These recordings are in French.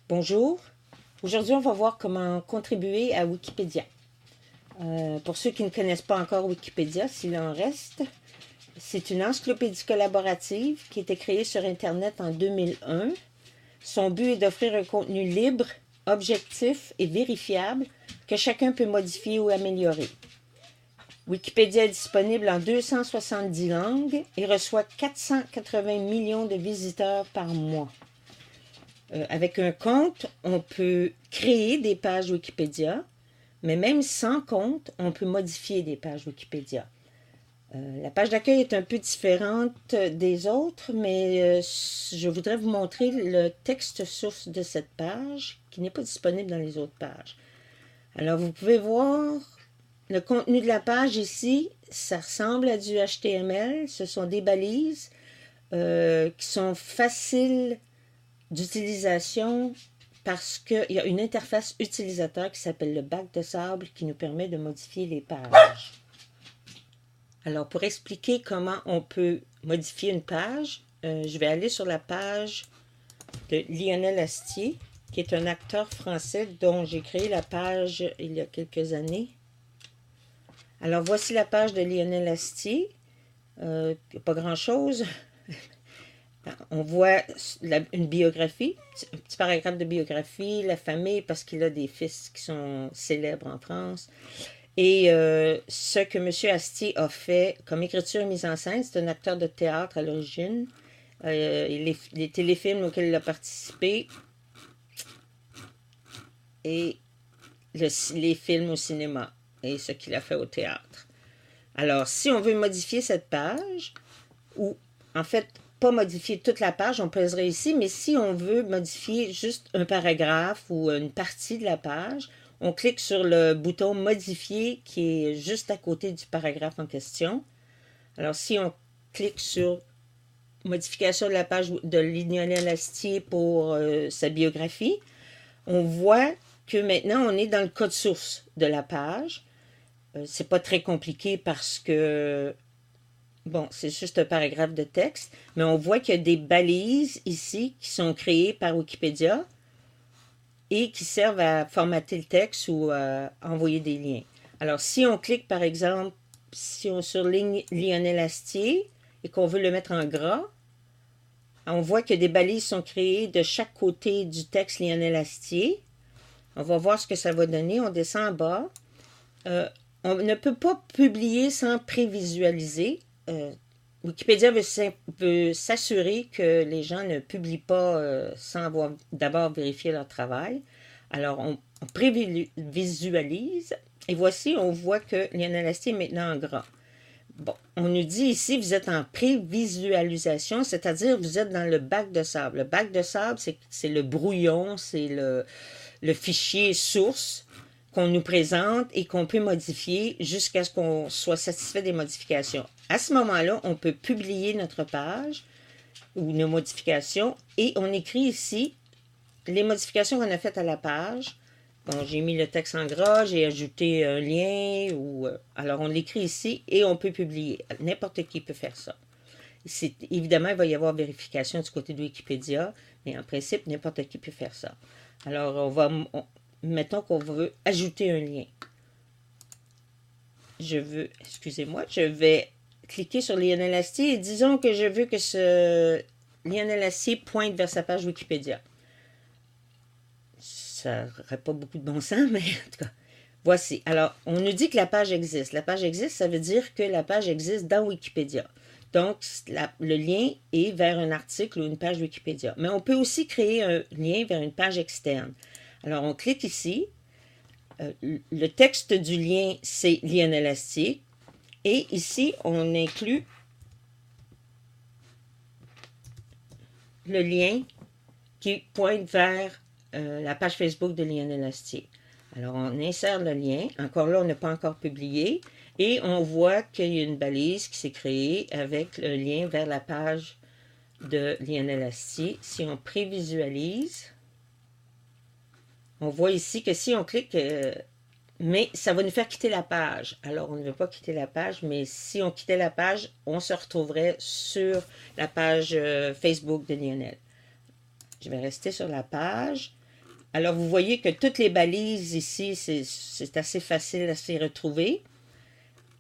Bonjour, aujourd'hui on va voir comment contribuer à Wikipédia. Pour ceux qui ne connaissent pas encore Wikipédia, s'il en reste, c'est une encyclopédie collaborative qui a été créée sur Internet en 2001. Son but est d'offrir un contenu libre, objectif et vérifiable que chacun peut modifier ou améliorer. Wikipédia est disponible en 270 langues et reçoit 480 millions de visiteurs par mois. Avec un compte, on peut créer des pages Wikipédia, mais même sans compte, on peut modifier des pages Wikipédia. La page d'accueil est un peu différente des autres, mais je voudrais vous montrer le texte source de cette page qui n'est pas disponible dans les autres pages. Alors, vous pouvez voir le contenu de la page ici, ça ressemble à du HTML. Ce sont des balises qui sont faciles d'utilisation parce qu'il y a une interface utilisateur qui s'appelle le bac de sable qui nous permet de modifier les pages. Alors, pour expliquer comment on peut modifier une page, je vais aller sur la page de Lionel Astier, qui est un acteur français dont j'ai créé la page il y a quelques années. Alors, voici la page de Lionel Astier. Pas grand-chose. On voit une biographie, un petit paragraphe de biographie, la famille, parce qu'il a des fils qui sont célèbres en France. Et ce que M. Astier a fait comme écriture et mise en scène, c'est un acteur de théâtre à l'origine. Les téléfilms auxquels il a participé et les films au cinéma et ce qu'il a fait au théâtre. Alors, si on veut modifier cette page, ou en fait, pas modifier toute la page, on pèserait ici, mais si on veut modifier juste un paragraphe ou une partie de la page, on clique sur le bouton modifier qui est juste à côté du paragraphe en question. Alors, si on clique sur modification de la page de Lionel Astier pour sa biographie, on voit que maintenant on est dans le code source de la page. C'est pas très compliqué parce que bon, c'est juste un paragraphe de texte, mais on voit qu'il y a des balises ici qui sont créées par Wikipédia et qui servent à formater le texte ou à envoyer des liens. Alors, si on clique, par exemple, si on surligne Lionel Astier et qu'on veut le mettre en gras, on voit que des balises sont créées de chaque côté du texte Lionel Astier. On va voir ce que ça va donner. On descend en bas. On ne peut pas publier sans prévisualiser. Wikipédia veut s'assurer que les gens ne publient pas sans avoir d'abord vérifié leur travail. Alors, on prévisualise et voici, on voit que Lionel Astier est maintenant en gras. Bon, on nous dit ici, vous êtes en prévisualisation, c'est-à-dire vous êtes dans le bac de sable. Le bac de sable, c'est le brouillon, c'est le fichier source qu'on nous présente et qu'on peut modifier jusqu'à ce qu'on soit satisfait des modifications. À ce moment-là, on peut publier notre page ou nos modifications et on écrit ici les modifications qu'on a faites à la page. Bon, j'ai mis le texte en gras, j'ai ajouté un lien, alors on l'écrit ici et on peut publier. N'importe qui peut faire ça. Évidemment, il va y avoir vérification du côté de Wikipédia, mais en principe, n'importe qui peut faire ça. Alors, mettons qu'on veut ajouter un lien. Je vais cliquer sur Lionel Astier et disons que je veux que ce Lionel Astier pointe vers sa page Wikipédia. Ça n'aurait pas beaucoup de bon sens, mais en tout cas, voici. Alors, on nous dit que la page existe. La page existe, ça veut dire que la page existe dans Wikipédia. Donc, le lien est vers un article ou une page Wikipédia. Mais on peut aussi créer un lien vers une page externe. Alors, on clique ici. Le texte du lien, c'est Lionel Astier. Et ici, on inclut le lien qui pointe vers la page Facebook de Lionel Astier. Alors, on insère le lien. Encore là, on n'a pas encore publié. Et on voit qu'il y a une balise qui s'est créée avec le lien vers la page de Lionel Astier. Si on prévisualise, on voit ici que si on clique, mais ça va nous faire quitter la page. Alors, on ne veut pas quitter la page, mais si on quittait la page, on se retrouverait sur la page Facebook de Lionel. Je vais rester sur la page. Alors, vous voyez que toutes les balises ici, c'est assez facile à s'y retrouver.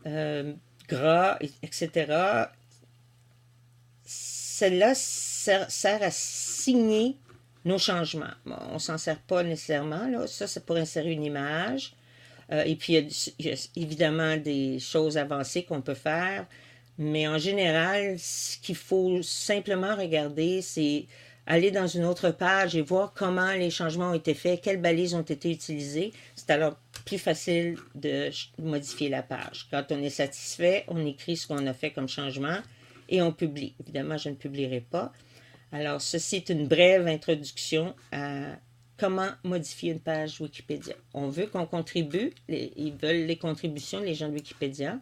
Gras, etc. Celle-là sert à signer nos changements. Bon, on ne s'en sert pas nécessairement. Là. Ça, c'est pour insérer une image. Et puis, il y a évidemment des choses avancées qu'on peut faire. Mais en général, ce qu'il faut simplement regarder, c'est aller dans une autre page et voir comment les changements ont été faits, quelles balises ont été utilisées. C'est alors plus facile de modifier la page. Quand on est satisfait, on écrit ce qu'on a fait comme changement et on publie. Évidemment, je ne publierai pas. Alors, ceci est une brève introduction à comment modifier une page Wikipédia. On veut qu'on contribue. Ils veulent les contributions, les gens de Wikipédia.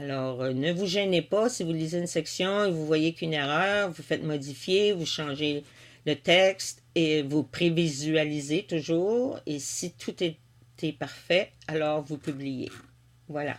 Alors, ne vous gênez pas si vous lisez une section et vous voyez qu'une erreur, vous faites modifier, vous changez le texte et vous prévisualisez toujours. Et si tout est parfait, alors vous publiez. Voilà.